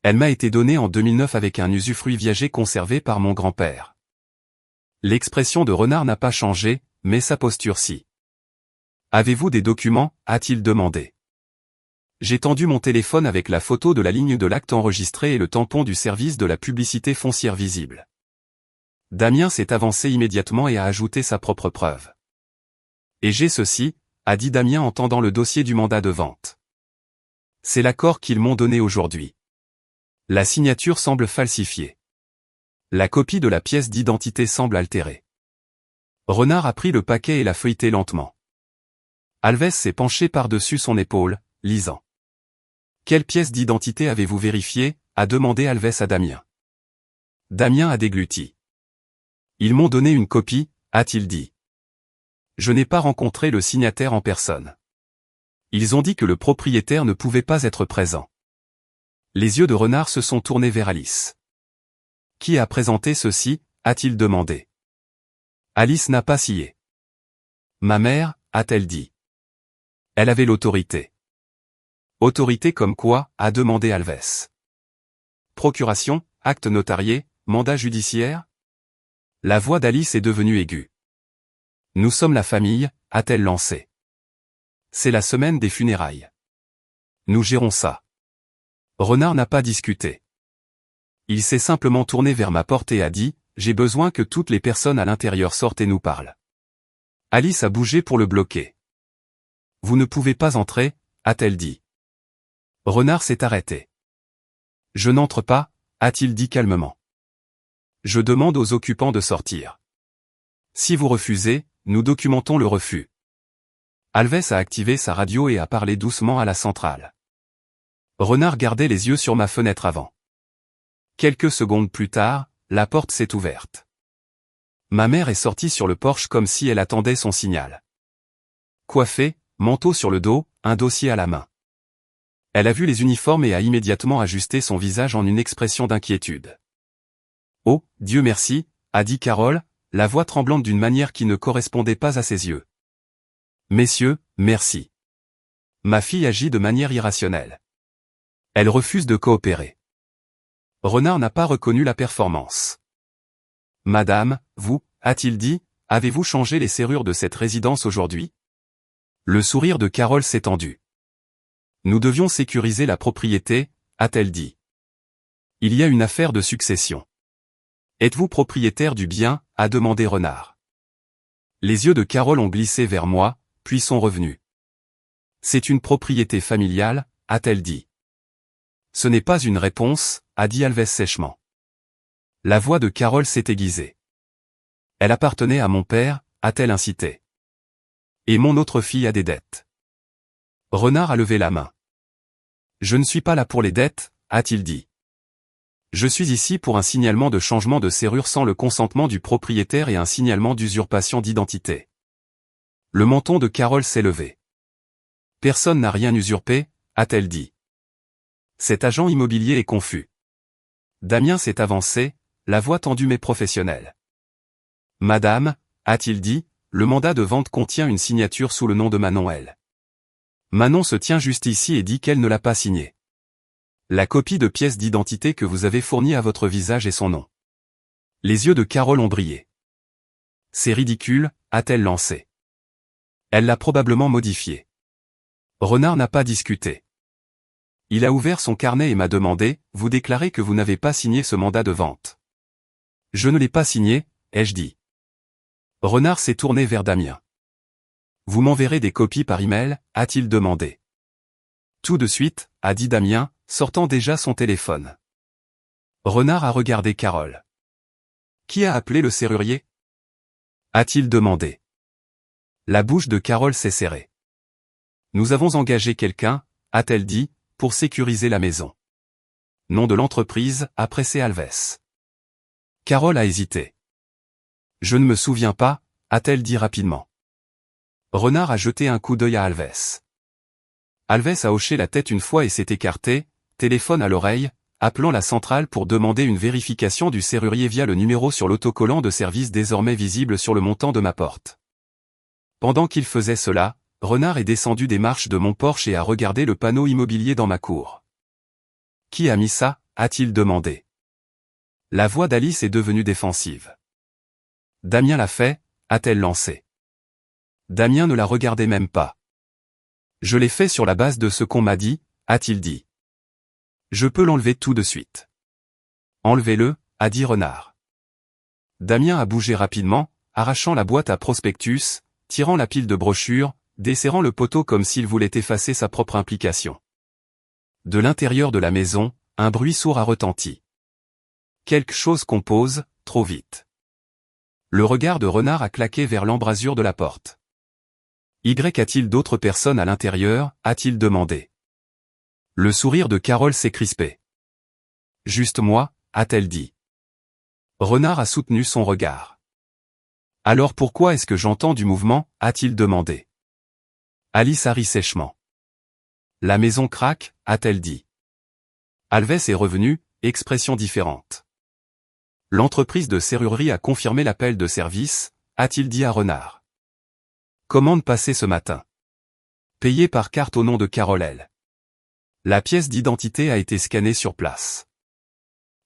Elle m'a été donnée en 2009 avec un usufruit viager conservé par mon grand-père. L'expression de Renard n'a pas changé, mais sa posture si. Avez-vous des documents ? A-t-il demandé. J'ai tendu mon téléphone avec la photo de la ligne de l'acte enregistré et le tampon du service de la publicité foncière visible. Damien s'est avancé immédiatement et a ajouté sa propre preuve. Et j'ai ceci, a dit Damien en tendant le dossier du mandat de vente. C'est l'accord qu'ils m'ont donné aujourd'hui. La signature semble falsifiée. La copie de la pièce d'identité semble altérée. Renard a pris le paquet et l'a feuilleté lentement. Alves s'est penché par-dessus son épaule, lisant. « Quelle pièce d'identité avez-vous vérifiée ?» a demandé Alves à Damien. Damien a dégluti. « Ils m'ont donné une copie » a-t-il dit. « Je n'ai pas rencontré le signataire en personne. Ils ont dit que le propriétaire ne pouvait pas être présent. » Les yeux de Renard se sont tournés vers Alice. « Qui a présenté ceci ?» a-t-il demandé. Alice n'a pas scié. « Ma mère » a-t-elle dit. Elle avait l'autorité. « Autorité comme quoi ?» a demandé Alves. « Procuration, acte notarié, mandat judiciaire ?» La voix d'Alice est devenue aiguë. « Nous sommes la famille » a-t-elle lancé. « C'est la semaine des funérailles. Nous gérons ça. » Renard n'a pas discuté. Il s'est simplement tourné vers ma porte et a dit « J'ai besoin que toutes les personnes à l'intérieur sortent et nous parlent. » Alice a bougé pour le bloquer. « Vous ne pouvez pas entrer » a-t-elle dit. Renard s'est arrêté. « Je n'entre pas » a-t-il dit calmement. « Je demande aux occupants de sortir. Si vous refusez, nous documentons le refus. » Alves a activé sa radio et a parlé doucement à la centrale. Renard gardait les yeux sur ma fenêtre avant. Quelques secondes plus tard, la porte s'est ouverte. Ma mère est sortie sur le porche comme si elle attendait son signal. Coiffée, manteau sur le dos, un dossier à la main. Elle a vu les uniformes et a immédiatement ajusté son visage en une expression d'inquiétude. « Oh, Dieu merci », a dit Carole, la voix tremblante d'une manière qui ne correspondait pas à ses yeux. « Messieurs, merci. » Ma fille agit de manière irrationnelle. Elle refuse de coopérer. Renard n'a pas reconnu la performance. « Madame, vous, a-t-il dit, avez-vous changé les serrures de cette résidence aujourd'hui ?» Le sourire de Carole s'est tendu. « Nous devions sécuriser la propriété, » a-t-elle dit. « Il y a une affaire de succession. »« Êtes-vous propriétaire du bien ?» a demandé Renard. Les yeux de Carole ont glissé vers moi, puis sont revenus. C'est une propriété familiale, a-t-elle dit. Ce n'est pas une réponse, a dit Alves sèchement. La voix de Carole s'est aiguisée. Elle appartenait à mon père, a-t-elle incité. Et mon autre fille a des dettes. Renard a levé la main. Je ne suis pas là pour les dettes, a-t-il dit. Je suis ici pour un signalement de changement de serrure sans le consentement du propriétaire et un signalement d'usurpation d'identité. Le menton de Carole s'est levé. Personne n'a rien usurpé, a-t-elle dit. Cet agent immobilier est confus. Damien s'est avancé, la voix tendue mais professionnelle. Madame, a-t-il dit, le mandat de vente contient une signature sous le nom de Manon L. Manon se tient juste ici et dit qu'elle ne l'a pas signé. La copie de pièce d'identité que vous avez fournie à votre visage et son nom. Les yeux de Carole ont brillé. C'est ridicule, a-t-elle lancé. Elle l'a probablement modifié. Renard n'a pas discuté. Il a ouvert son carnet et m'a demandé, vous déclarez que vous n'avez pas signé ce mandat de vente. Je ne l'ai pas signé, ai-je dit. Renard s'est tourné vers Damien. Vous m'enverrez des copies par email, a-t-il demandé. Tout de suite, a dit Damien, sortant déjà son téléphone. Renard a regardé Carole. Qui a appelé le serrurier? A-t-il demandé. La bouche de Carole s'est serrée. Nous avons engagé quelqu'un, a-t-elle dit, pour sécuriser la maison. Nom de l'entreprise, a pressé Alves. Carole a hésité. Je ne me souviens pas, a-t-elle dit rapidement. Renard a jeté un coup d'œil à Alves. Alves a hoché la tête une fois et s'est écarté, téléphone à l'oreille, appelant la centrale pour demander une vérification du serrurier via le numéro sur l'autocollant de service désormais visible sur le montant de ma porte. Pendant qu'il faisait cela, Renard est descendu des marches de mon porche et a regardé le panneau immobilier dans ma cour. Qui a mis ça, a-t-il demandé. La voix d'Alice est devenue défensive. Damien l'a fait, a-t-elle lancé. Damien ne la regardait même pas. Je l'ai fait sur la base de ce qu'on m'a dit, a-t-il dit. Je peux l'enlever tout de suite. Enlevez-le, a dit Renard. Damien a bougé rapidement, arrachant la boîte à prospectus, tirant la pile de brochures, desserrant le poteau comme s'il voulait effacer sa propre implication. De l'intérieur de la maison, un bruit sourd a retenti. Quelque chose compose, trop vite. Le regard de Renard a claqué vers l'embrasure de la porte. Y a-t-il d'autres personnes à l'intérieur, a-t-il demandé. Le sourire de Carole s'est crispé. Juste moi, a-t-elle dit. Renard a soutenu son regard. Alors pourquoi est-ce que j'entends du mouvement, a-t-il demandé. Alice a ri sèchement. La maison craque, a-t-elle dit. Alves est revenu, expression différente. L'entreprise de serrurerie a confirmé l'appel de service, a-t-il dit à Renard. Commande passée ce matin. Payée par carte au nom de Carole L. La pièce d'identité a été scannée sur place.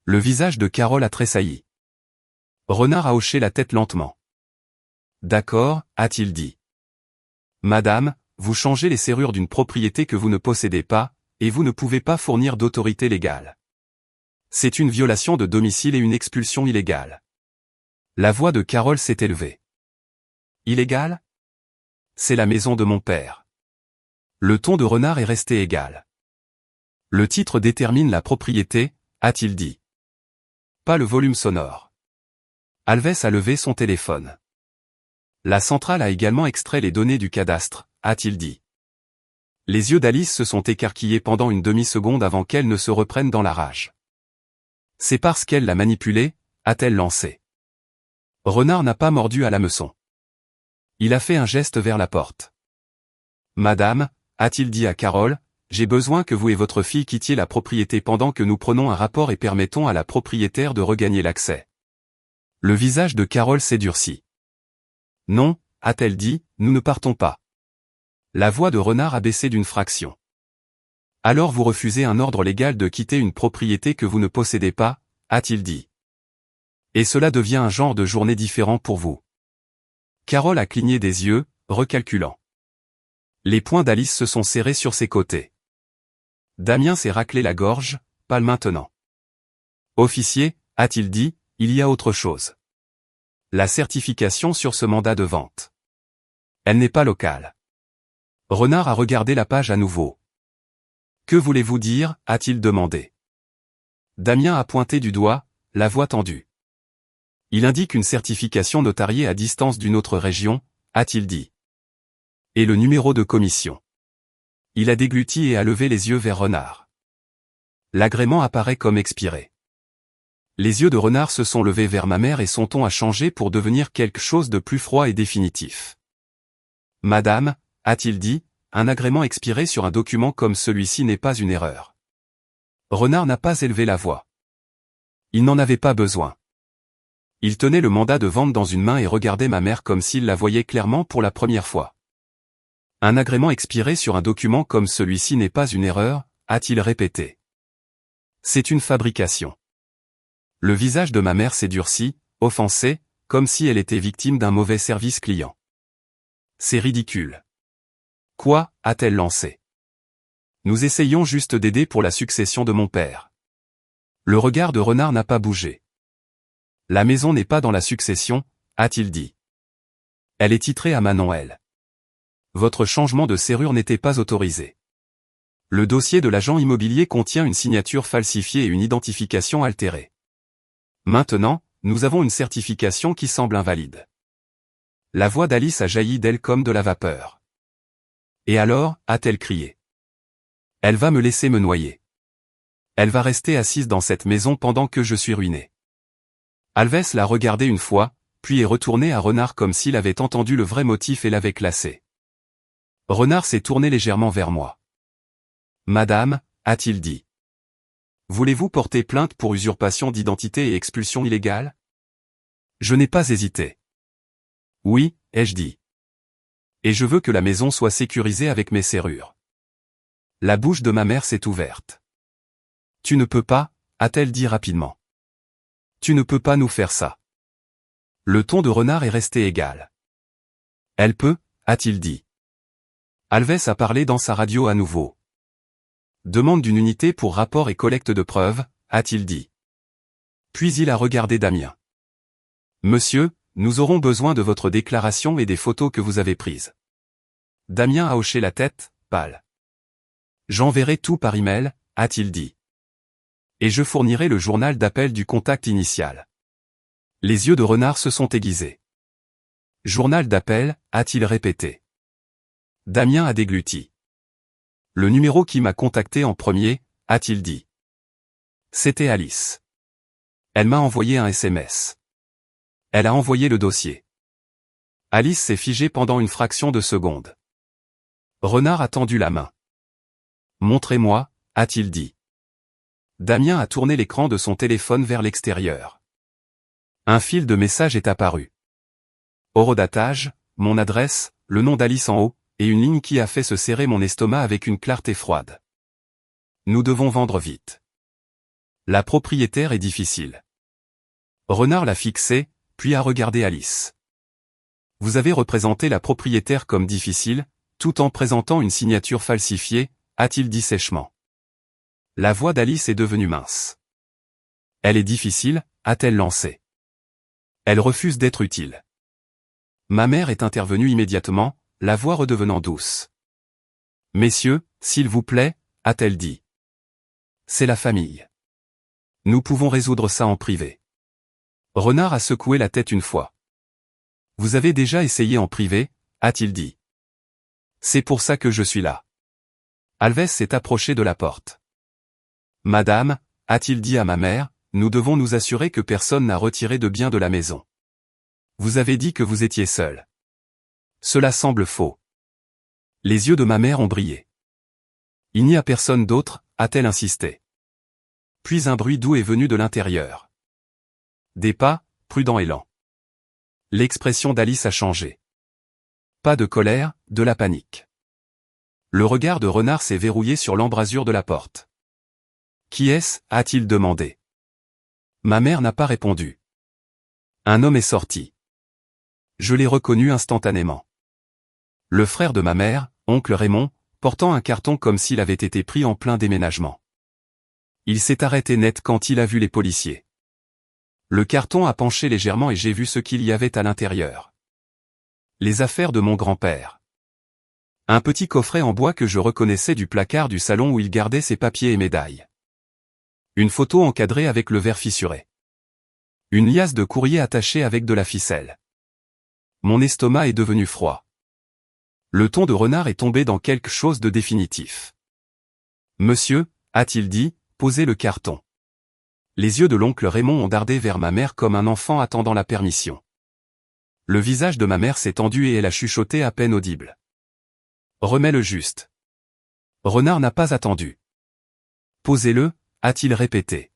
Le visage de Carole a tressailli. Renard a hoché la tête lentement. D'accord, a-t-il dit. Madame, vous changez les serrures d'une propriété que vous ne possédez pas, et vous ne pouvez pas fournir d'autorité légale. C'est une violation de domicile et une expulsion illégale. La voix de Carole s'est élevée. Illégale? C'est la maison de mon père. Le ton de Renard est resté égal. Le titre détermine la propriété, a-t-il dit. Pas le volume sonore. Alves a levé son téléphone. La centrale a également extrait les données du cadastre, a-t-il dit. Les yeux d'Alice se sont écarquillés pendant une demi-seconde avant qu'elle ne se reprenne dans la rage. C'est parce qu'elle l'a manipulé, a-t-elle lancé. Renard n'a pas mordu à l'hameçon. Il a fait un geste vers la porte. Madame, a-t-il dit à Carole, j'ai besoin que vous et votre fille quittiez la propriété pendant que nous prenons un rapport et permettons à la propriétaire de regagner l'accès. Le visage de Carole s'est durci. Non, a-t-elle dit, nous ne partons pas. La voix de Renard a baissé d'une fraction. Alors vous refusez un ordre légal de quitter une propriété que vous ne possédez pas, a-t-il dit. Et cela devient un genre de journée différent pour vous. Carole a cligné des yeux, recalculant. Les poings d'Alice se sont serrés sur ses côtés. Damien s'est raclé la gorge, pas maintenant. Officier, a-t-il dit, il y a autre chose. La certification sur ce mandat de vente. Elle n'est pas locale. Renard a regardé la page à nouveau. Que voulez-vous dire, a-t-il demandé. Damien a pointé du doigt, la voix tendue. Il indique une certification notariée à distance d'une autre région, a-t-il dit. Et le numéro de commission. Il a dégluti et a levé les yeux vers Renard. L'agrément apparaît comme expiré. Les yeux de Renard se sont levés vers ma mère et son ton a changé pour devenir quelque chose de plus froid et définitif. Madame, a-t-il dit, un agrément expiré sur un document comme celui-ci n'est pas une erreur. Renard n'a pas élevé la voix. Il n'en avait pas besoin. Il tenait le mandat de vente dans une main et regardait ma mère comme s'il la voyait clairement pour la première fois. Un agrément expiré sur un document comme celui-ci n'est pas une erreur, a-t-il répété. C'est une fabrication. Le visage de ma mère s'est durci, offensé, comme si elle était victime d'un mauvais service client. C'est ridicule. Quoi, a-t-elle lancé. Nous essayons juste d'aider pour la succession de mon père. Le regard de Renard n'a pas bougé. La maison n'est pas dans la succession, a-t-il dit. Elle est titrée à Manon L. Votre changement de serrure n'était pas autorisé. Le dossier de l'agent immobilier contient une signature falsifiée et une identification altérée. Maintenant, nous avons une certification qui semble invalide. La voix d'Alice a jailli d'elle comme de la vapeur. Et alors, a-t-elle crié. Elle va me laisser me noyer. Elle va rester assise dans cette maison pendant que je suis ruiné. Alves l'a regardé une fois, puis est retourné à Renard comme s'il avait entendu le vrai motif et l'avait classé. Renard s'est tourné légèrement vers moi. Madame, a-t-il dit. Voulez-vous porter plainte pour usurpation d'identité et expulsion illégale? Je n'ai pas hésité. Oui, ai-je dit. Et je veux que la maison soit sécurisée avec mes serrures. La bouche de ma mère s'est ouverte. Tu ne peux pas, a-t-elle dit rapidement. Tu ne peux pas nous faire ça. Le ton de Renard est resté égal. Elle peut, a-t-il dit. Alves a parlé dans sa radio à nouveau. Demande d'une unité pour rapport et collecte de preuves, a-t-il dit. Puis il a regardé Damien. Monsieur, nous aurons besoin de votre déclaration et des photos que vous avez prises. Damien a hoché la tête, pâle. J'enverrai tout par email, a-t-il dit. Et je fournirai le journal d'appel du contact initial. Les yeux de Renard se sont aiguisés. Journal d'appel, a-t-il répété. Damien a dégluti. Le numéro qui m'a contacté en premier, a-t-il dit. C'était Alice. Elle m'a envoyé un SMS. Elle a envoyé le dossier. Alice s'est figée pendant une fraction de seconde. Renard a tendu la main. Montrez-moi, a-t-il dit. Damien a tourné l'écran de son téléphone vers l'extérieur. Un fil de messages est apparu. Horodatage, mon adresse, le nom d'Alice en haut, et une ligne qui a fait se serrer mon estomac avec une clarté froide. Nous devons vendre vite. La propriétaire est difficile. Renard l'a fixé, puis a regardé Alice. Vous avez représenté la propriétaire comme difficile, tout en présentant une signature falsifiée, a-t-il dit sèchement. La voix d'Alice est devenue mince. Elle est difficile, a-t-elle lancé. Elle refuse d'être utile. Ma mère est intervenue immédiatement, la voix redevenant douce. Messieurs, s'il vous plaît, a-t-elle dit. C'est la famille. Nous pouvons résoudre ça en privé. Renard a secoué la tête une fois. Vous avez déjà essayé en privé, a-t-il dit. C'est pour ça que je suis là. Alves s'est approché de la porte. Madame, a-t-il dit à ma mère, nous devons nous assurer que personne n'a retiré de biens de la maison. Vous avez dit que vous étiez seul. Cela semble faux. Les yeux de ma mère ont brillé. Il n'y a personne d'autre, a-t-elle insisté. Puis un bruit doux est venu de l'intérieur. Des pas, prudents et lents. L'expression d'Alice a changé. Pas de colère, de la panique. Le regard de Renard s'est verrouillé sur l'embrasure de la porte. Qui est-ce, a-t-il demandé. Ma mère n'a pas répondu. Un homme est sorti. Je l'ai reconnu instantanément. Le frère de ma mère, oncle Raymond, portant un carton comme s'il avait été pris en plein déménagement. Il s'est arrêté net quand il a vu les policiers. Le carton a penché légèrement et j'ai vu ce qu'il y avait à l'intérieur. Les affaires de mon grand-père. Un petit coffret en bois que je reconnaissais du placard du salon où il gardait ses papiers et médailles. Une photo encadrée avec le verre fissuré. Une liasse de courrier attachée avec de la ficelle. Mon estomac est devenu froid. Le ton de Renard est tombé dans quelque chose de définitif. Monsieur, a-t-il dit, posez le carton. Les yeux de l'oncle Raymond ont dardé vers ma mère comme un enfant attendant la permission. Le visage de ma mère s'est tendu et elle a chuchoté à peine audible. Remets-le juste. Renard n'a pas attendu. Posez-le, a-t-il répété.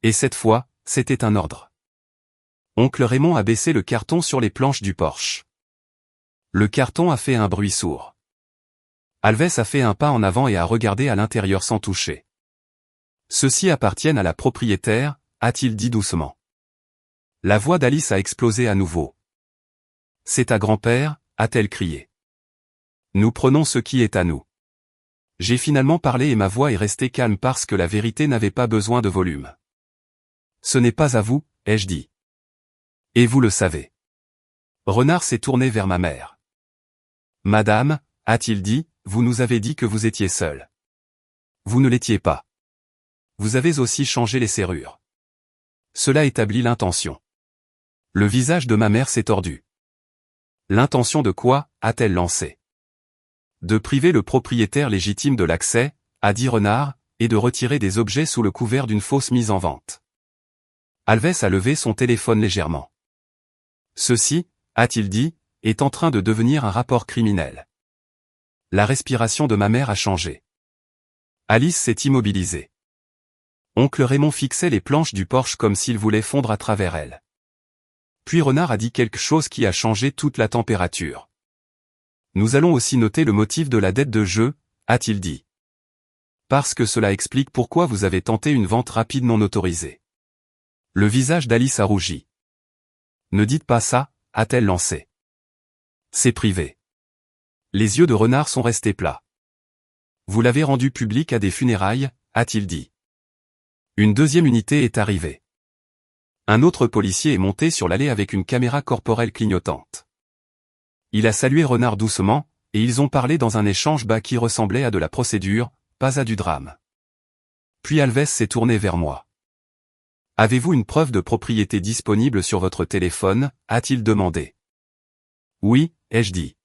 Et cette fois, c'était un ordre. Oncle Raymond a baissé le carton sur les planches du porche. Le carton a fait un bruit sourd. Alves a fait un pas en avant et a regardé à l'intérieur sans toucher. Ceux-ci appartiennent à la propriétaire, a-t-il dit doucement. La voix d'Alice a explosé à nouveau. C'est à grand-père, a-t-elle crié. Nous prenons ce qui est à nous. J'ai finalement parlé et ma voix est restée calme parce que la vérité n'avait pas besoin de volume. Ce n'est pas à vous, ai-je dit. Et vous le savez. Renard s'est tourné vers ma mère. Madame, a-t-il dit, vous nous avez dit que vous étiez seule. Vous ne l'étiez pas. Vous avez aussi changé les serrures. Cela établit l'intention. Le visage de ma mère s'est tordu. L'intention de quoi, a-t-elle lancé? De priver le propriétaire légitime de l'accès, a dit Renard, et de retirer des objets sous le couvert d'une fausse mise en vente. Alves a levé son téléphone légèrement. Ceci, a-t-il dit, est en train de devenir un rapport criminel. La respiration de ma mère a changé. Alice s'est immobilisée. Oncle Raymond fixait les planches du porche comme s'il voulait fondre à travers elles. Puis Renard a dit quelque chose qui a changé toute la température. Nous allons aussi noter le motif de la dette de jeu, a-t-il dit. Parce que cela explique pourquoi vous avez tenté une vente rapide non autorisée. Le visage d'Alice a rougi. Ne dites pas ça, a-t-elle lancé. C'est privé. Les yeux de Renard sont restés plats. Vous l'avez rendu public à des funérailles, a-t-il dit. Une deuxième unité est arrivée. Un autre policier est monté sur l'allée avec une caméra corporelle clignotante. Il a salué Renard doucement, et ils ont parlé dans un échange bas qui ressemblait à de la procédure, pas à du drame. Puis Alves s'est tourné vers moi. Avez-vous une preuve de propriété disponible sur votre téléphone, a-t-il demandé. Oui, ai-je dit.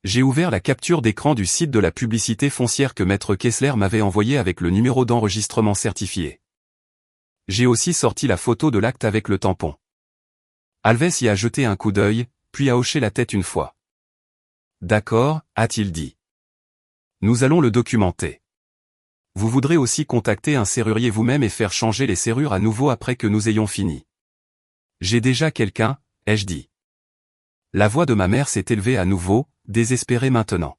J'ai ouvert la capture d'écran du site de la publicité foncière que Maître Kessler m'avait envoyé avec le numéro d'enregistrement certifié. J'ai aussi sorti la photo de l'acte avec le tampon. Alves y a jeté un coup d'œil, puis a hoché la tête une fois. D'accord, a-t-il dit. Nous allons le documenter. Vous voudrez aussi contacter un serrurier vous-même et faire changer les serrures à nouveau après que nous ayons fini. J'ai déjà quelqu'un, ai-je dit. La voix de ma mère s'est élevée à nouveau, désespérée maintenant.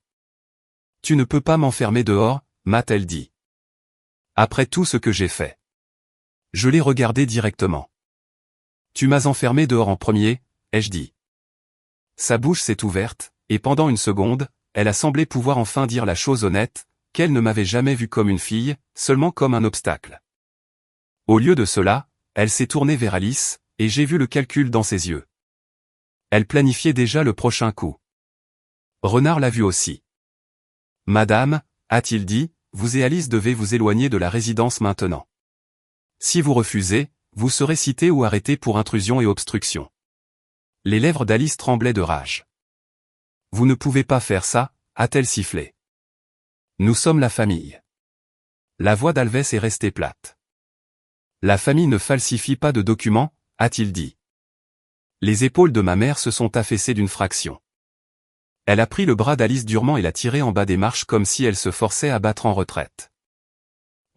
Tu ne peux pas m'enfermer dehors, m'a-t-elle dit. Après tout ce que j'ai fait. Je l'ai regardé directement. Tu m'as enfermé dehors en premier, ai-je dit. Sa bouche s'est ouverte, et pendant une seconde, elle a semblé pouvoir enfin dire la chose honnête, qu'elle ne m'avait jamais vue comme une fille, seulement comme un obstacle. Au lieu de cela, elle s'est tournée vers Alice, et j'ai vu le calcul dans ses yeux. Elle planifiait déjà le prochain coup. Renard l'a vu aussi. Madame, a-t-il dit, vous et Alice devez vous éloigner de la résidence maintenant. Si vous refusez, vous serez cité ou arrêté pour intrusion et obstruction. Les lèvres d'Alice tremblaient de rage. Vous ne pouvez pas faire ça, a-t-elle sifflé. Nous sommes la famille. La voix d'Alves est restée plate. La famille ne falsifie pas de documents, a-t-il dit. Les épaules de ma mère se sont affaissées d'une fraction. Elle a pris le bras d'Alice durement et l'a tiré en bas des marches comme si elle se forçait à battre en retraite.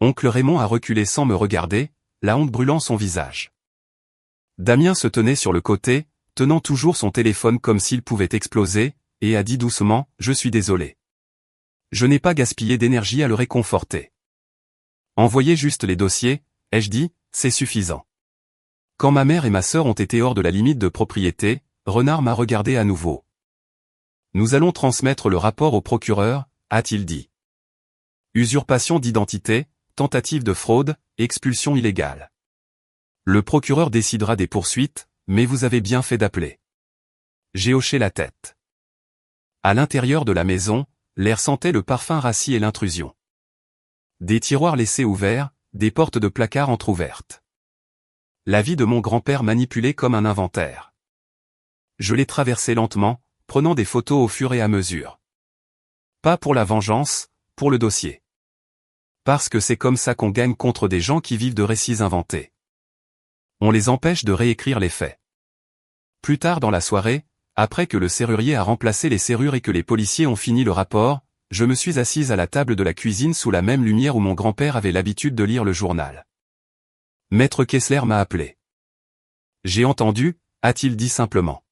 Oncle Raymond a reculé sans me regarder, la honte brûlant son visage. Damien se tenait sur le côté, tenant toujours son téléphone comme s'il pouvait exploser, et a dit doucement, « Je suis désolé. Je n'ai pas gaspillé d'énergie à le réconforter. Envoyez juste les dossiers, ai-je dit, c'est suffisant. » Quand ma mère et ma sœur ont été hors de la limite de propriété, Renard m'a regardé à nouveau. Nous allons transmettre le rapport au procureur, a-t-il dit. Usurpation d'identité, tentative de fraude, expulsion illégale. Le procureur décidera des poursuites, mais vous avez bien fait d'appeler. J'ai hoché la tête. À l'intérieur de la maison, l'air sentait le parfum rassis et l'intrusion. Des tiroirs laissés ouverts, des portes de placard entr'ouvertes. La vie de mon grand-père manipulée comme un inventaire. Je l'ai traversé lentement, prenant des photos au fur et à mesure. Pas pour la vengeance, pour le dossier. Parce que c'est comme ça qu'on gagne contre des gens qui vivent de récits inventés. On les empêche de réécrire les faits. Plus tard dans la soirée, après que le serrurier a remplacé les serrures et que les policiers ont fini le rapport, je me suis assise à la table de la cuisine sous la même lumière où mon grand-père avait l'habitude de lire le journal. Maître Kessler m'a appelé. J'ai entendu, a-t-il dit simplement.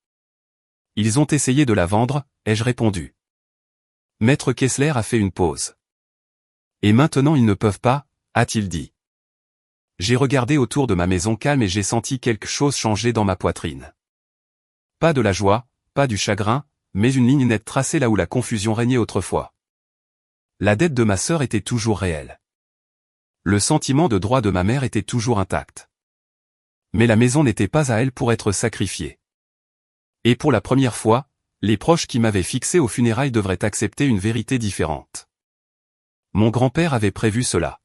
Ils ont essayé de la vendre, ai-je répondu. Maître Kessler a fait une pause. Et maintenant ils ne peuvent pas, a-t-il dit. J'ai regardé autour de ma maison calme et j'ai senti quelque chose changer dans ma poitrine. Pas de la joie, pas du chagrin, mais une ligne nette tracée là où la confusion régnait autrefois. La dette de ma sœur était toujours réelle. Le sentiment de droit de ma mère était toujours intact. Mais la maison n'était pas à elle pour être sacrifiée. Et pour la première fois, les proches qui m'avaient fixé aux funérailles devraient accepter une vérité différente. Mon grand-père avait prévu cela.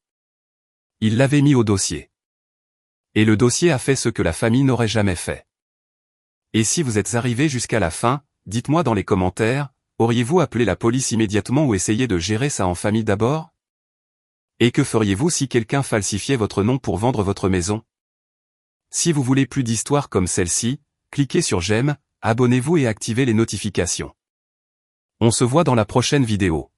Il l'avait mis au dossier. Et le dossier a fait ce que la famille n'aurait jamais fait. Et si vous êtes arrivé jusqu'à la fin, dites-moi dans les commentaires, auriez-vous appelé la police immédiatement ou essayé de gérer ça en famille d'abord? Et que feriez-vous si quelqu'un falsifiait votre nom pour vendre votre maison? Si vous voulez plus d'histoires comme celle-ci, cliquez sur j'aime, abonnez-vous et activez les notifications. On se voit dans la prochaine vidéo.